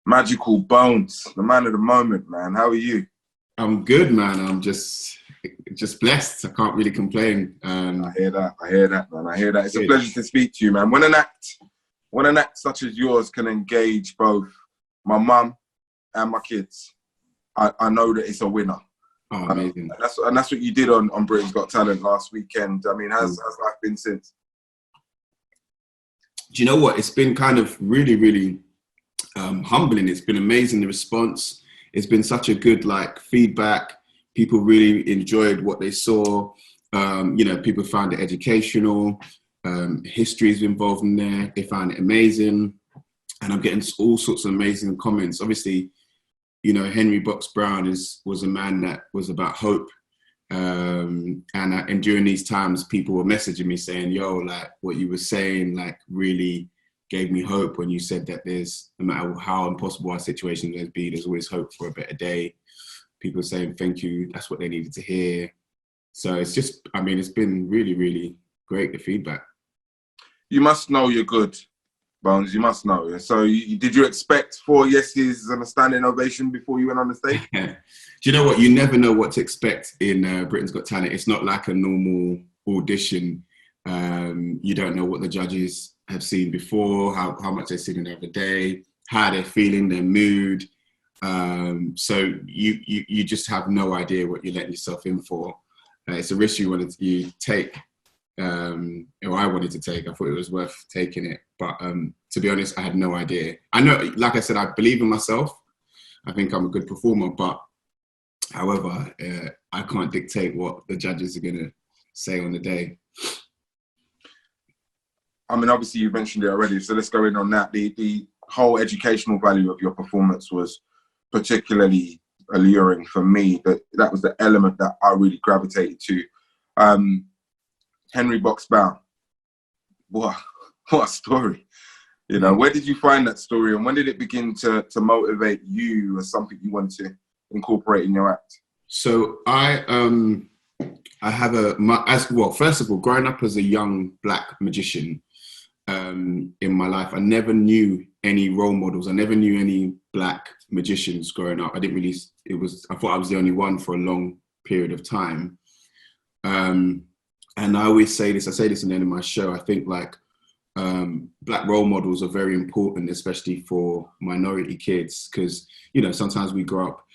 Magical Bones, the man of the moment, man. How are you? I'm good, man. I'm just blessed. I can't really complain. I hear that. I hear that, man. I hear that. It's a Good. pleasure to speak to you, man. When an act such as yours can engage both my mum and my kids, I know that it's a winner. Oh, amazing. And that's what you did on Britain's Got Talent last weekend. I mean, how's life been since? Do you know what? It's been kind of really, really humbling. It's been amazing, the response. It's been such a good feedback. People really enjoyed what they saw. People found it educational. History is involved in there. They found it amazing. And I'm getting all sorts of amazing comments. Obviously, Henry Box Brown was a man that was about hope. And during these times, people were messaging me saying, yo, what you were saying, really gave me hope when you said that no matter how impossible our situation may be, there's always hope for a better day. People saying thank you, that's what they needed to hear. So it's been really, really great, the feedback. You must know you're good, Bones. You must know. So did you expect 4 yeses and a standing ovation before you went on the stage? Do you know what? You never know what to expect in Britain's Got Talent. It's not like a normal audition. You don't know what the judges have seen before, how much they've seen in the other day, how they're feeling, their mood. So you just have no idea what you're letting yourself in for. It's a risk you take, or I wanted to take. I thought it was worth taking it. But to be honest, I had no idea. I know, like I said, I believe in myself. I think I'm a good performer, but however, I can't dictate what the judges are going to say on the day. I mean, obviously you mentioned it already, so let's go in on that. The whole educational value of your performance was particularly alluring for me. That was the element that I really gravitated to. Henry Box Brown, what a story. Where did you find that story, and when did it begin to motivate you as something you want to incorporate in your act? So I have first of all, growing up as a young Black magician, in my life, I never knew any role models. I never knew any Black magicians growing up. I thought I was the only one for a long period of time. And I always say this, I say this in the end of my show, I think Black role models are very important, especially for minority kids, because, sometimes we grow up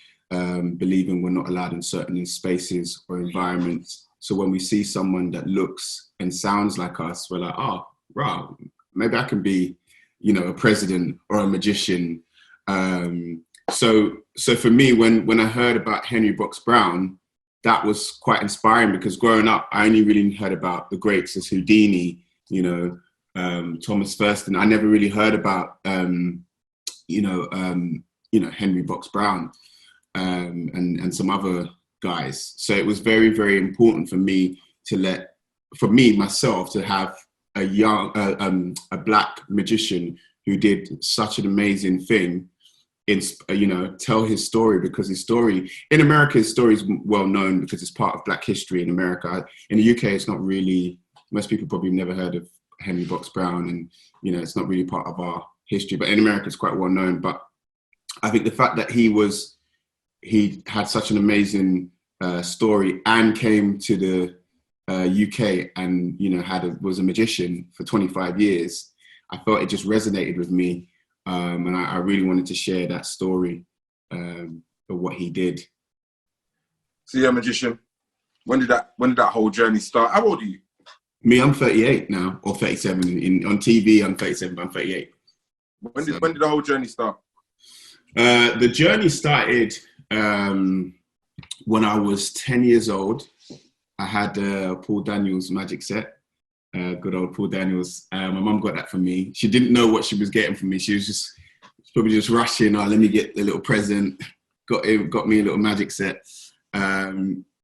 believing we're not allowed in certain spaces or environments. So when we see someone that looks and sounds like us, we're like, oh, wow, maybe I can be, a president or a magician. So for me, when I heard about Henry Box Brown, that was quite inspiring, because growing up, I only really heard about the greats as Houdini, Thomas Thurston. I never really heard about, Henry Box Brown and some other guys. So it was very, very important for me myself to have a young, a Black magician who did such an amazing thing, tell his story, because his story in America, his story is well known because it's part of Black history in America. In the UK, it's not really, most people probably never heard of Henry Box Brown, and, it's not really part of our history, but in America, it's quite well known. But I think the fact that he had such an amazing story and came to the UK and was a magician for 25 years, I felt it just resonated with me, and I really wanted to share that story of what he did. So you're a magician. When did that whole journey start? How old are you? Me, I'm 38 now, or 37. On TV, I'm 37, but I'm 38. When did the whole journey start? The journey started when I was 10 years old. I had Paul Daniels magic set, good old Paul Daniels. My mum got that for me. She didn't know what she was getting for me. She was probably just rushing, let me get a little present. Got me a little magic set.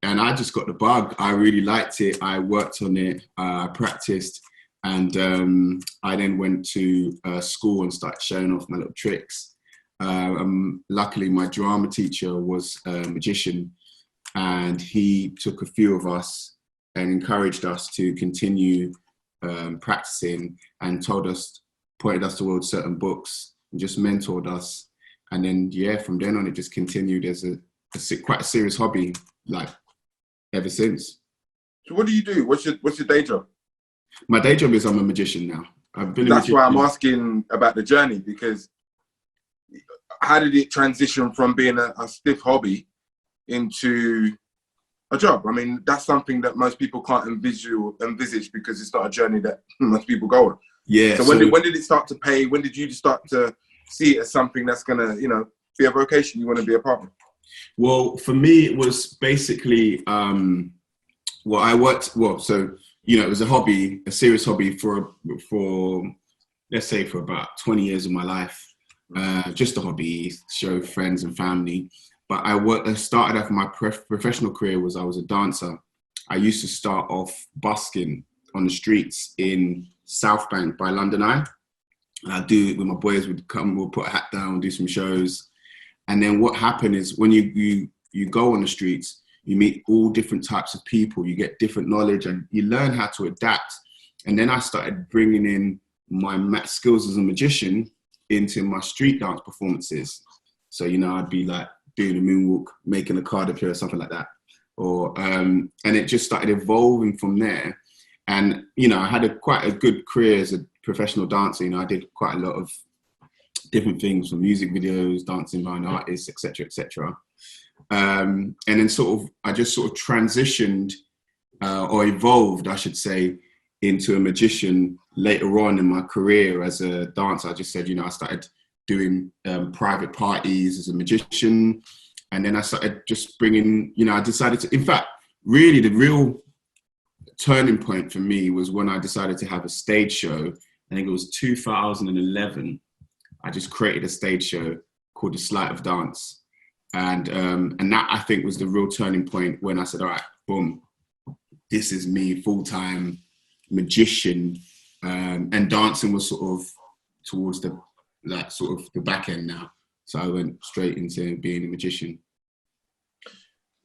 And I just got the bug. I really liked it. I worked on it. I practiced. And I then went to school and started showing off my little tricks. Luckily, my drama teacher was a magician, and he took a few of us and encouraged us to continue practicing, and pointed us towards certain books and just mentored us. And then, yeah, from then on, it just continued as quite a serious hobby, like ever since. So what do you do? What's your day job? My day job is I'm a magician now. I've been a That's magician. why I'm asking about the journey, because how did it transition from being a stiff hobby into a job? I mean, that's something that most people can't envisage because it's not a journey that most people go on. Yeah. So when did it start to pay? When did you start to see it as something that's going to, be a vocation you want to be a part of? Well, for me, it was basically, it was a hobby, a serious hobby for let's say for about 20 years of my life. Just a hobby, show friends and family. But I started off my professional career I was a dancer. I used to start off busking on the streets in South Bank by London Eye. And I'd do it with my boys, would come, we'll put a hat down, do some shows. And then what happened is when you go on the streets, you meet all different types of people, you get different knowledge and you learn how to adapt. And then I started bringing in my skills as a magician into my street dance performances. So, I'd be like doing a moonwalk, making a card appear or something like that. And it just started evolving from there. And, I had quite a good career as a professional dancer. I did quite a lot of different things, from music videos, dancing behind artists, etc., etc. And then I just transitioned or evolved, I should say, into a magician later on in my career as a dancer. I just said, I started doing private parties as a magician. And then I started just bringing, I decided to, in fact, really the real turning point for me was when I decided to have a stage show. I think it was 2011. I just created a stage show called The Sleight of Dance. And that, I think, was the real turning point when I said, all right, boom, this is me, full-time magician. And dancing was towards the back end now. So I went straight into being a magician.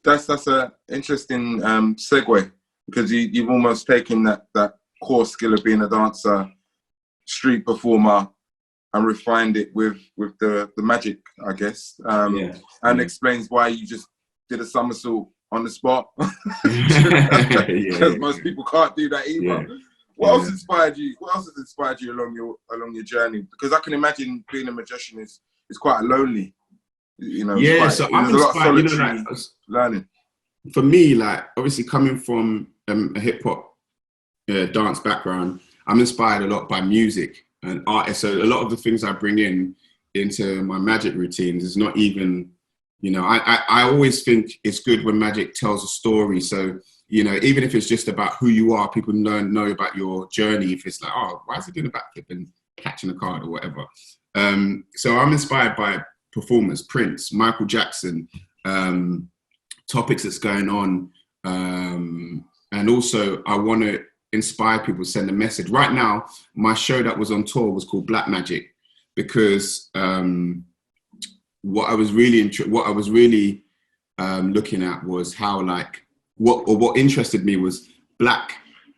That's an interesting segue, because you've almost taken that core skill of being a dancer, street performer, and refined it with the magic, I guess. Explains why you just did a somersault on the spot. Because most people can't do that either. Yeah. What else inspired you? What else has inspired you along your journey? Because I can imagine being a magician is quite lonely. So I'm inspired. There's a lot of solitary learning. For me, like obviously coming from a hip hop dance background, I'm inspired a lot by music and artists. So a lot of the things I bring into my magic routines is not even, I always think it's good when magic tells a story. So, even if it's just about who you are, people know about your journey. If it's like, oh, why is he doing a backflip and catching a card or whatever? So I'm inspired by performers, Prince, Michael Jackson, topics that's going on. And also I want to inspire people, send a message. Right now, my show that was on tour was called Black Magic, because what I was really looking at was how, like, what interested me was black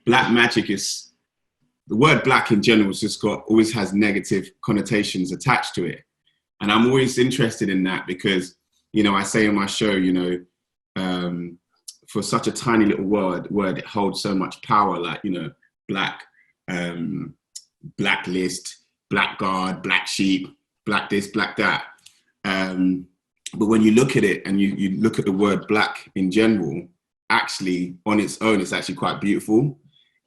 magic. Is the word black in general always has negative connotations attached to it. And I'm always interested in that because, I say in my show, for such a tiny little word, it holds so much power, like, black, blacklist, blackguard, black sheep, black this, black that. But when you look at it and you look at the word black in general, actually on its own, it's actually quite beautiful,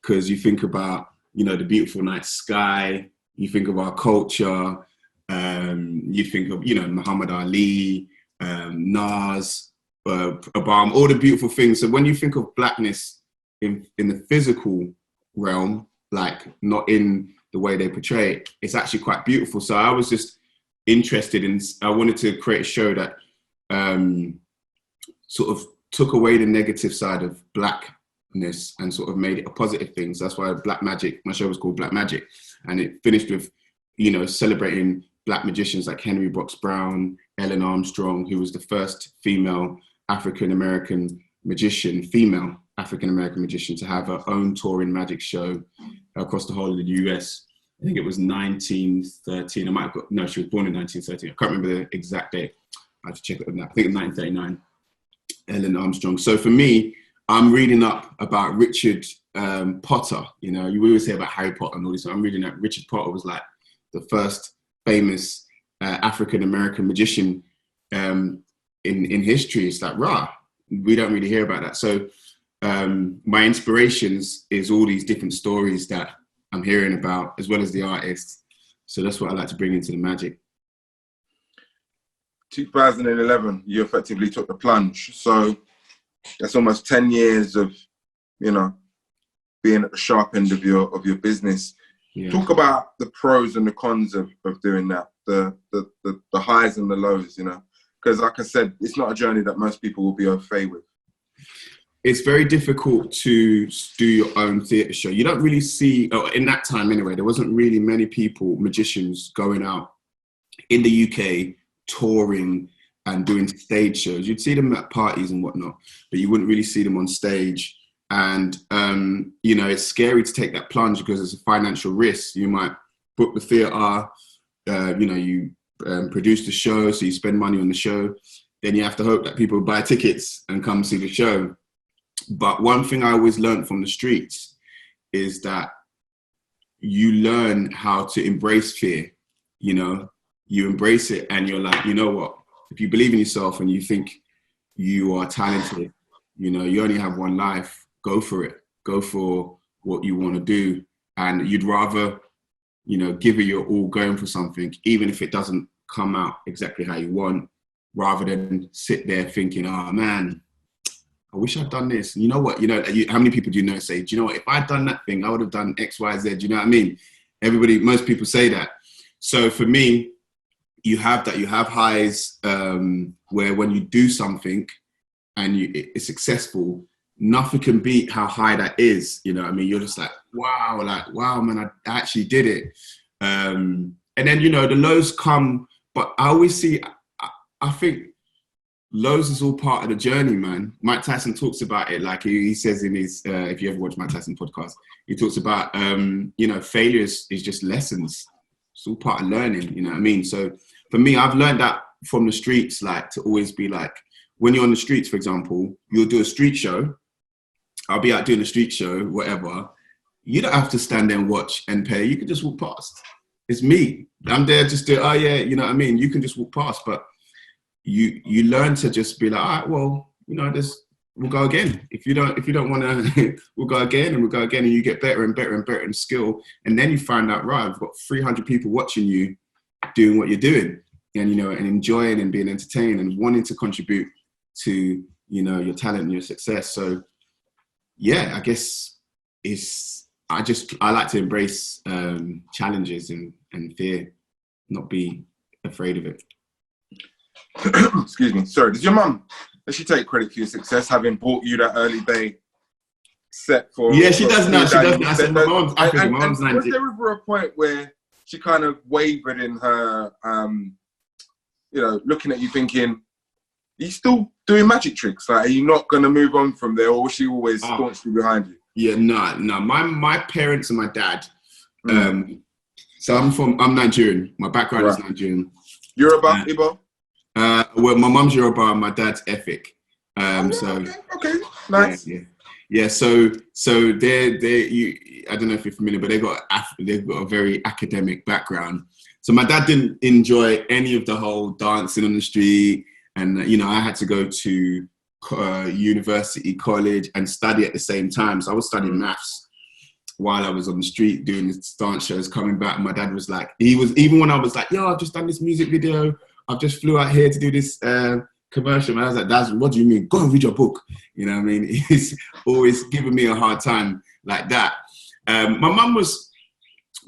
because you think about, the beautiful night sky, you think of our culture, you think of, Muhammad Ali, Nas, Obama, all the beautiful things. So when you think of blackness in the physical realm, like not in the way they portray it, it's actually quite beautiful. So I was just interested I wanted to create a show that sort of took away the negative side of blackness and sort of made it a positive thing. So that's why Black Magic, my show was called Black Magic. And it finished with, celebrating black magicians like Henry Box Brown, Ellen Armstrong, who was the first female African-American magician to have her own touring magic show across the whole of the US. I think it was 1913. I might have got, no, she was born in 1913. I can't remember the exact date. I have to check it on that. I think it's 1939, Ellen Armstrong. So for me, I'm reading up about Richard Potter. You know, you always hear about Harry Potter and all this. So I'm reading that Richard Potter was like the first famous African-American magician in history. It's like, rah, we don't really hear about that. So my inspirations is all these different stories that I'm hearing about, as well as the artists. So that's what I like to bring into the magic. 2011, you effectively took the plunge. So that's almost 10 years of, you know, being at the sharp end of your business. Yeah. Talk about the pros and the cons of doing that, the highs and the lows, you know, because like I said, it's not a journey that most people will be au fait with. It's very difficult to do your own theatre show. You don't really see, in that time anyway, there wasn't really many people, magicians, going out in the UK, touring and doing stage shows. You'd see them at parties and whatnot, but you wouldn't really see them on stage. And, you know, it's scary to take that plunge because it's a financial risk. You might book the theatre, you know, you produce the show, so you spend money on the show. Then you have to hope that people buy tickets and come see the show. But one thing I always learned from the streets is that you learn how to embrace fear. You know, you embrace it and you're like, you know what, if you believe in yourself and you think you are talented, you know, you only have one life, go for it. Go for what you want to do. And you'd rather, you know, give it your all going for something, even if it doesn't come out exactly how you want, rather than sit there thinking, oh man, I wish I'd done this. And you know what? You know, how many people do you know say, do you know what? If I'd done that thing, I would have done X, Y, Z. Do you know what I mean? Most people say that. So for me, you have that. You have highs where when you do something and it's successful, nothing can beat how high that is. You know what I mean? You're just like, wow, man, I actually did it. And then, you know, the lows come, but I always see, I think, lows is all part of the journey, man. Mike Tyson talks about it. Like he says in his, if you ever watch Mike Tyson podcast, he talks about, you know, failure is just lessons. It's all part of learning, you know what I mean? So for me, I've learned that from the streets, like to always be like, when you're on the streets, for example, you'll do a street show. I'll be out doing a street show, whatever. You don't have to stand there and watch and pay. You can just walk past. It's me. I'm there just to, oh yeah, you know what I mean? You can just walk past, but you learn to just be like, all right, well, you know, we'll go again. If you don't want to, we'll go again and we'll go again, and you get better and better and better in skill. And then you find out, right, I've got 300 people watching you doing what you're doing, and, you know, and enjoying and being entertained and wanting to contribute to, you know, your talent and your success. So yeah, I guess I like to embrace challenges and fear, not be afraid of it. Excuse me. Sorry. Does she take credit for your success, having bought you that early day set for? Yeah, she does now. She does now. I said, my mom's African. My mom's was there ever a point where she kind of wavered in her, you know, looking at you thinking, are you still doing magic tricks? Like, are you not going to move on from there, or was she always staunchly behind you? Yeah, no. My parents and my dad. So I'm Nigerian. My background is Nigerian. Yoruba, Igbo? Well, my mum's Yoruba and my dad's Efik. Okay, nice. Yeah. So I don't know if you're familiar, but they've got a very academic background. So my dad didn't enjoy any of the whole dancing on the street, and you know, I had to go to university, college, and study at the same time. So I was studying maths while I was on the street doing the dance shows. Coming back, my dad was like, even when I was like, yo, I've just done this music video. I've just flew out here to do this commercial. And I was like, Dad, what do you mean? Go and read your book. You know what I mean? He's always giving me a hard time like that. My mum was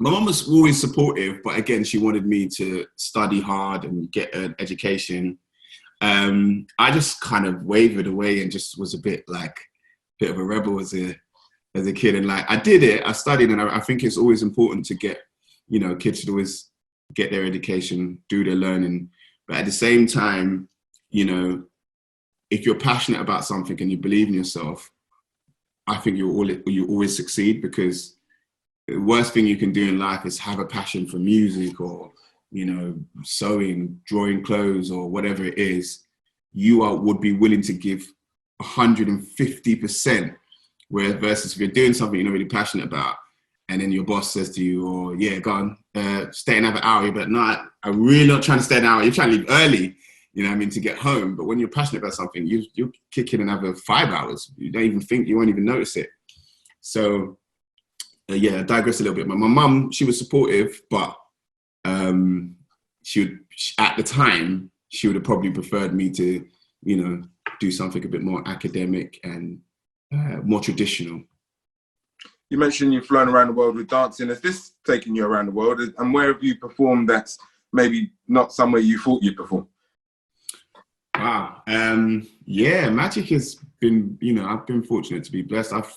always supportive, but again, she wanted me to study hard and get an education. I just kind of wavered away and just was a bit of a rebel as a kid. And like, I did it, I studied, and I think it's always important to get, you know, kids should always get their education, do their learning. But at the same time, you know, if you're passionate about something and you believe in yourself, I think you always succeed, because the worst thing you can do in life is have a passion for music or, you know, sewing, drawing clothes or whatever it is. You would be willing to give 150%, where versus if you're doing something you're not really passionate about, and then your boss says to you, "Oh yeah, go on, stay another hour." You're like, "No, I'm really not trying to stay an hour." You're trying to leave early, you know what I mean, to get home. But when you're passionate about something, you'll kick in another 5 hours. You don't even think, you won't even notice it. So yeah, I digress a little bit. But my mum, she was supportive, but at the time, she would have probably preferred me to, you know, do something a bit more academic and more traditional. You mentioned you've flown around the world with dancing. Has this taken you around the world? And where have you performed that's maybe not somewhere you thought you'd perform? Wow. Yeah, magic has been, you know, I've been fortunate to be blessed. I've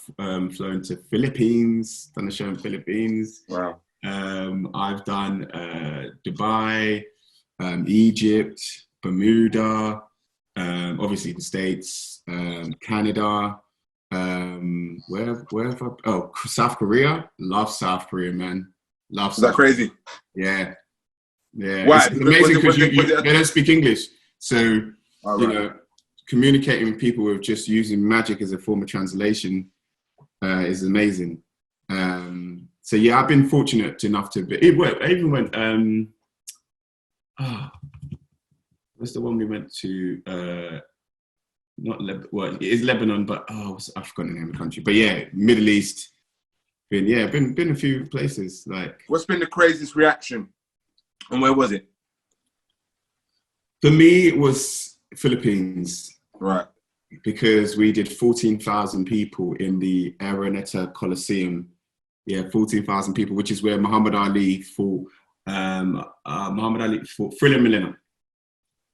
flown to Philippines, done a show in Philippines. Wow. I've done Dubai, Egypt, Bermuda, obviously the States, Canada. Where have I? Oh, South Korea. Love South Korea, man. Love. Is that crazy? Yeah. Why? It's amazing because they don't speak English, so you know, communicating with people with just using magic as a form of translation is amazing. So yeah, I've been fortunate enough to be. I even went. What's the one we went to? Not Lebanon. Well, it is Lebanon, but I've forgotten the name of the country. But yeah, Middle East. Been a few places. Like, what's been the craziest reaction, and where was it? For me, it was Philippines. Right. Because we did 14,000 people in the Araneta Coliseum. Yeah, 14,000 people, which is where Muhammad Ali fought. Thriller Millennium.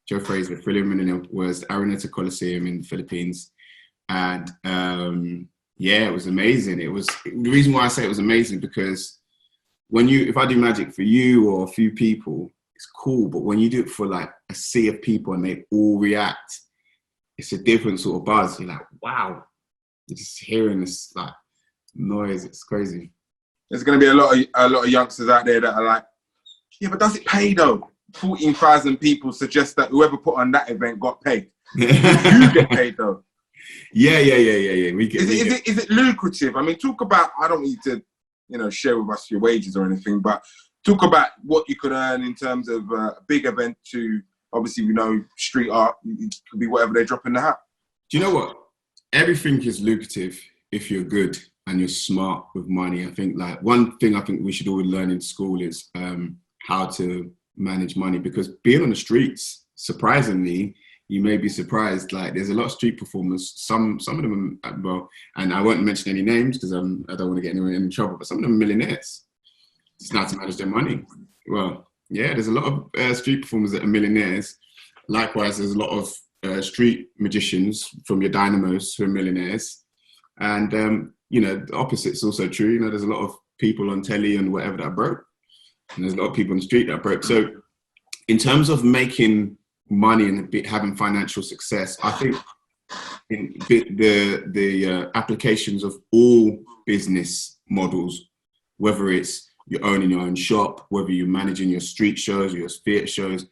Joe Frazier, Thriller Millennium was Araneta Coliseum in the Philippines. And yeah, it was amazing. It was the reason why I say it was amazing, because if I do magic for you or a few people, it's cool. But when you do it for like a sea of people and they all react, it's a different sort of buzz. You're like, wow, you're just hearing this like noise. It's crazy. There's going to be a lot of youngsters out there that are like, yeah, but does it pay though? 14,000 people suggest that whoever put on that event got paid. You get paid though. Yeah. Is it lucrative? I mean, talk about. I don't need to, you know, share with us your wages or anything, but talk about what you could earn in terms of a big event to. Obviously, we know street art, it could be whatever they drop in the hat. Do you know what? Everything is lucrative if you're good and you're smart with money. I think like one thing I think we should all learn in school is how to manage money, because being on the streets, surprisingly, you may be surprised. Like there's a lot of street performers. Some of them, well, and I won't mention any names because I don't want to get anyone in trouble. But some of them are millionaires. It's not to manage their money. Well. Yeah, there's a lot of street performers that are millionaires. Likewise, there's a lot of street magicians from your dynamos who are millionaires. And, you know, the opposite's also true. You know, there's a lot of people on telly and whatever that are broke. And there's a lot of people on the street that are broke. So in terms of making money and having financial success, I think in the applications of all business models, whether it's you're owning your own shop, whether you're managing your street shows or your theatre shows,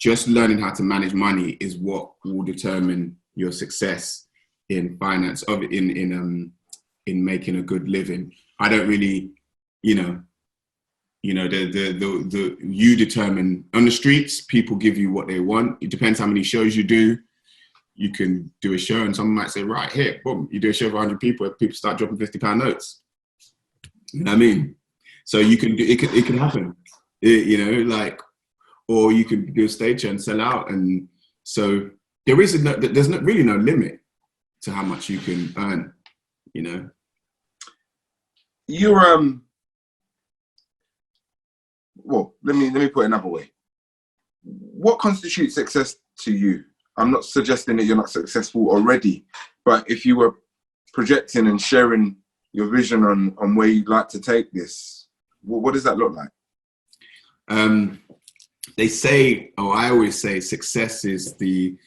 just learning how to manage money is what will determine your success in finance, in making a good living. I don't really, you determine on the streets. People give you what they want. It depends how many shows you do. You can do a show, and someone might say, "Right here, boom!" You do a show of 100 people, people start dropping £50 notes. You know what I mean? So you can do it. It can happen, you know, like, or you can do a stage show and sell out. And so there's really no limit to how much you can earn, you know. You're well, let me put it another way. What constitutes success to you? I'm not suggesting that you're not successful already, but if you were projecting and sharing your vision on where you'd like to take this, what does that look like? They say, I always say, success is the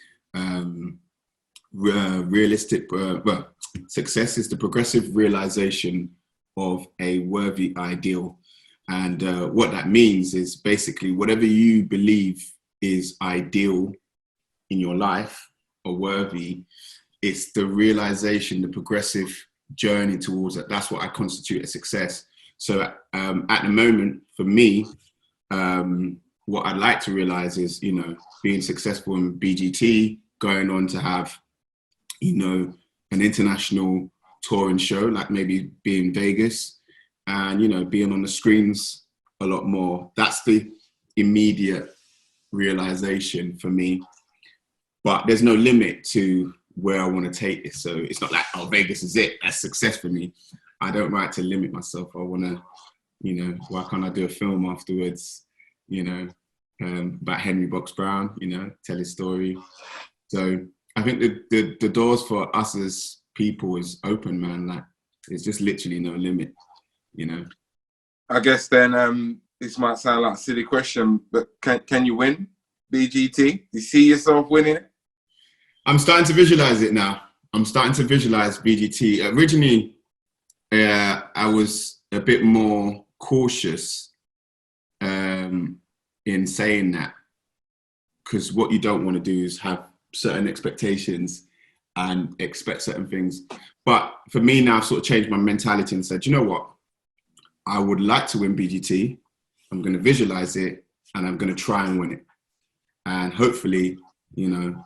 realistic. Success is the progressive realization of a worthy ideal. And what that means is basically whatever you believe is ideal in your life or worthy, it's the realization, the progressive journey towards it. That's what I constitute a success. So at the moment, for me, what I'd like to realize is, you know, being successful in BGT, going on to have, you know, an international touring show, like maybe be in Vegas and, you know, being on the screens a lot more. That's the immediate realization for me. But there's no limit to where I want to take this. So it's not like, oh, Vegas is it. That's success for me. I don't like to limit myself. I want to, you know, why can't I do a film afterwards, you know, about Henry Box Brown, you know, tell his story. So I think the doors for us as people is open, man. Like, there's just literally no limit, you know. I guess then this might sound like a silly question, but can you win BGT? Do you see yourself winning it? I'm starting to visualize it now. I'm starting to visualize BGT. Originally, I was a bit more cautious in saying that, because what you don't want to do is have certain expectations and expect certain things. But for me now, I've sort of changed my mentality and said, you know what? I would like to win BGT. I'm going to visualize it and I'm going to try and win it. And hopefully, you know,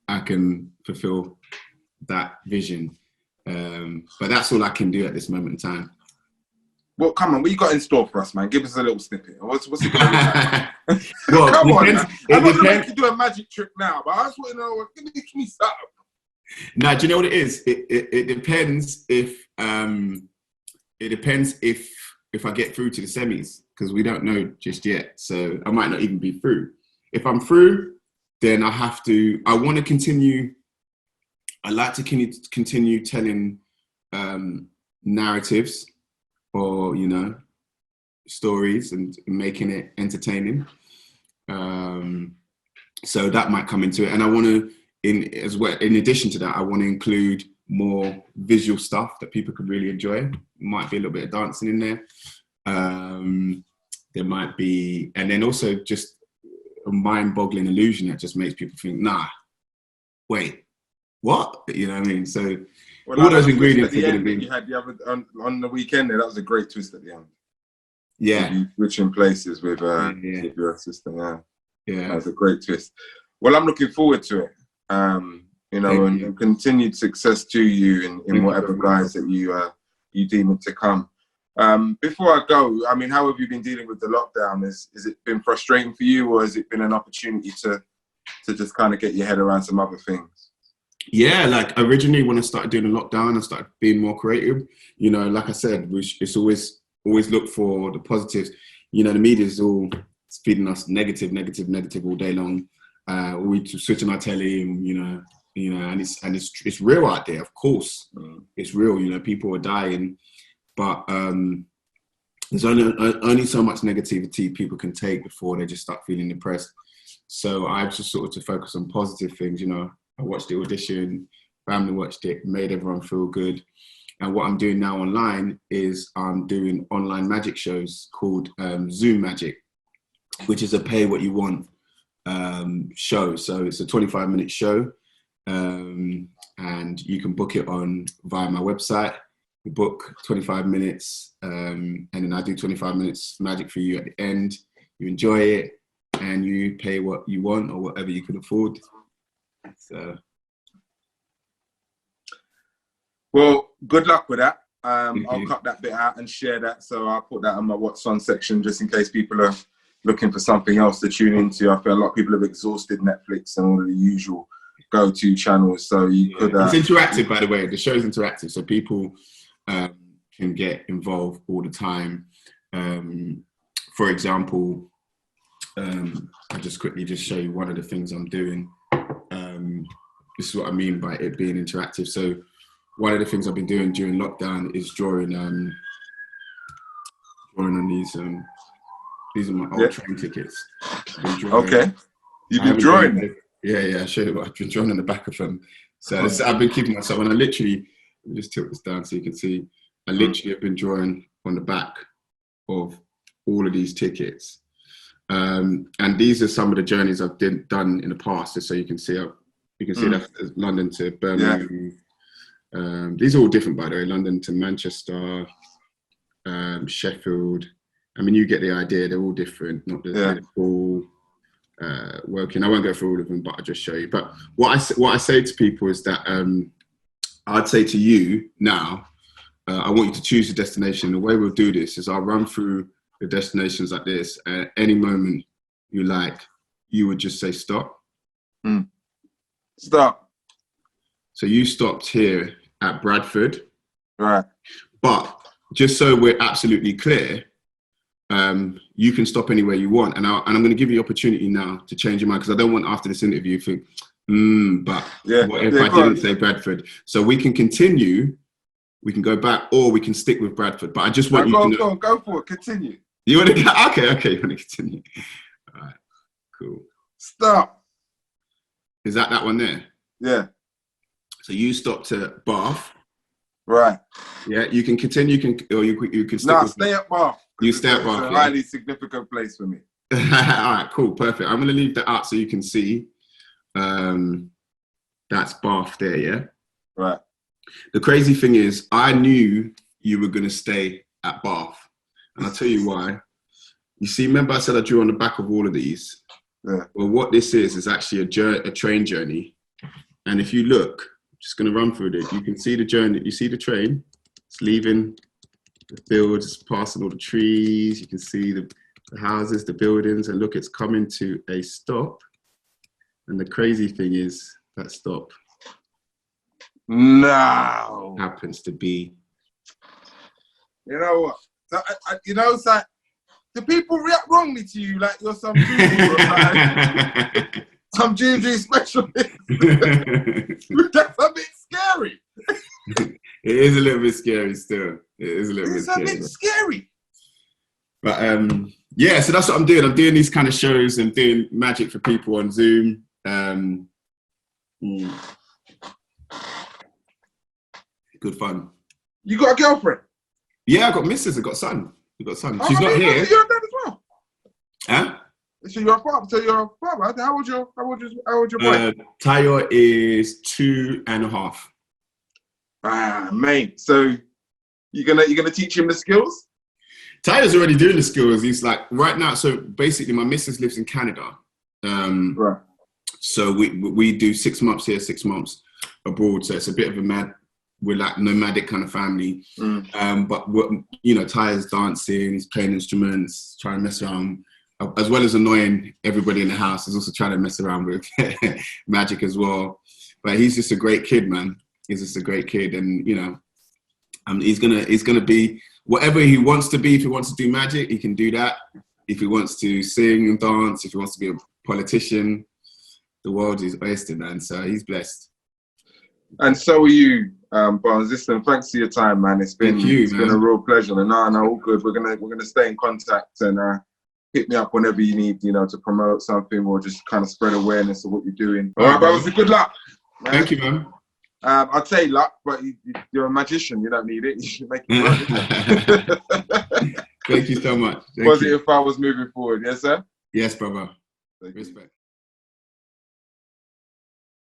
I can fulfill that vision. But that's all I can do at this moment in time. Well, come on, what you got in store for us, man? Give us a little snippet. What's it going to be like? Well, come on, man. I'm not going to depends. make you do a magic trick now, but I just want to know, give me something. Now, do you know what it is? It depends if I get through to the semis, because we don't know just yet. So I might not even be through. If I'm through, then I want to continue. I like to continue telling narratives or, you know, stories and making it entertaining. So that might come into it. And I want to, in addition to that, I want to include more visual stuff that people could really enjoy. Might be a little bit of dancing in there. There might be, and then also just a mind-boggling illusion that just makes people think, nah, wait, what? You know what I mean? So all those ingredients are going to be. You had the other on the weekend there. That was a great twist at the end. Yeah, you switching places with your assistant. Yeah, that was a great twist. Well, I'm looking forward to it. You know, and continued success to you in whatever guise that you deem it to come. Before I go, I mean, how have you been dealing with the lockdown? Has it been frustrating for you, or has it been an opportunity to just kind of get your head around some other things? Yeah, like originally when I started doing the lockdown, I started being more creative. You know, like I said, it's always look for the positives. You know, the media is all feeding us negative all day long. We switching our telly, and you know, and it's real out there. Of course, it's real. You know, people are dying, but there's only so much negativity people can take before they just start feeling depressed. So I just sort of to focus on positive things. You know, I watched the audition, family watched it, made everyone feel good. And what I'm doing now online is I'm doing online magic shows called Zoom Magic, which is a pay what you want show. So it's a 25-minute show, and you can book it via my website. You book 25 minutes, and then I do 25 minutes magic for you at the end. You enjoy it, and you pay what you want or whatever you can afford. So, well, good luck with that. I'll cut that bit out and share that. So I'll put that on my What's On section just in case people are looking for something else to tune into. I feel a lot of people have exhausted Netflix and all of the usual go-to channels. So you could. It's interactive, by the way. The show's interactive, so people can get involved all the time. For example, I'll just quickly show you one of the things I'm doing. This is what I mean by it being interactive. So one of the things I've been doing during lockdown is drawing on these. These are my old train tickets. Okay. You've been drawing them? Yeah, I'll show you what I've been drawing on the back of them. So I've been keeping myself, and I literally, let me just tilt this down so you can see. I literally have been drawing on the back of all of these tickets. And these are some of the journeys I've done in the past, just so you can see. You can see that's London to Birmingham. Yeah. These are all different, by the way. London to Manchester, Sheffield. I mean, you get the idea. They're all different. Not the full working. I won't go through all of them, but I'll just show you. But what I say to people is that I'd say to you now, I want you to choose a destination. The way we'll do this is I'll run through the destinations like this. At any moment you like, you would just say stop. Stop. So you stopped here at Bradford. Right. But just so we're absolutely clear, you can stop anywhere you want. And I'm going to give you the opportunity now to change your mind, because I don't want after this interview to think, but what if I didn't say Bradford? So we can continue, we can go back, or we can stick with Bradford. But I just want you to know. Go for it. Continue. You want to go? Okay, you want to continue. All right, cool. Stop. Is that one there? Yeah. So you stopped at Bath. Right. Yeah, you can continue, you can stick with stay at Bath. You stay at Bath. It's a highly significant place for me. All right, cool, perfect. I'm going to leave that out so you can see. That's Bath there, yeah? Right. The crazy thing is, I knew you were going to stay at Bath. And I'll tell you why. You see, remember I said I drew on the back of all of these? Yeah. Well, what this is actually a train journey. And if you look, I'm just going to run through it. You can see the journey. You see the train? It's leaving the fields, it's passing all the trees. You can see the houses, the buildings. And look, it's coming to a stop. And the crazy thing is, that stop happens to be. You know what? So, it's like, do people react wrongly to you like you're some juju, like, some juju specialist? That's a bit scary. It is a little bit scary still. It's a bit scary. But yeah, so that's what I'm doing. I'm doing these kind of shows and doing magic for people on Zoom. Good fun. You got a girlfriend? Yeah, I got missus. I got son. She's not here. You're a dad as well. Huh? So you're a father. How old your boy? Tayo is 2.5. Ah, mate. So you're gonna teach him the skills? Tayo's already doing the skills. He's like right now. So basically, my missus lives in Canada. Right. So we do 6 months here, 6 months abroad. So it's a bit of we're like nomadic kind of family. But Tayo's dancing, he's playing instruments, trying to mess around, as well as annoying everybody in the house. He's also trying to mess around with magic as well. But he's just a great kid, man. He's just a great kid, and he's gonna be whatever he wants to be. If he wants to do magic, he can do that. If he wants to sing and dance, if he wants to be a politician, the world is oyster, man. So he's blessed. And so are you, Barnes. Listen, thanks for your time, man. It's been a real pleasure. And no, all good. We're gonna stay in contact, and hit me up whenever you need, to promote something or just kind of spread awareness of what you're doing. All right, brothers. Good luck. Man. Thank you, man. I'd say luck, but you're a magician. You don't need it. You should make it work. Thank you so much. Positive powers moving forward. Yes, sir? Yes, brother. Respect.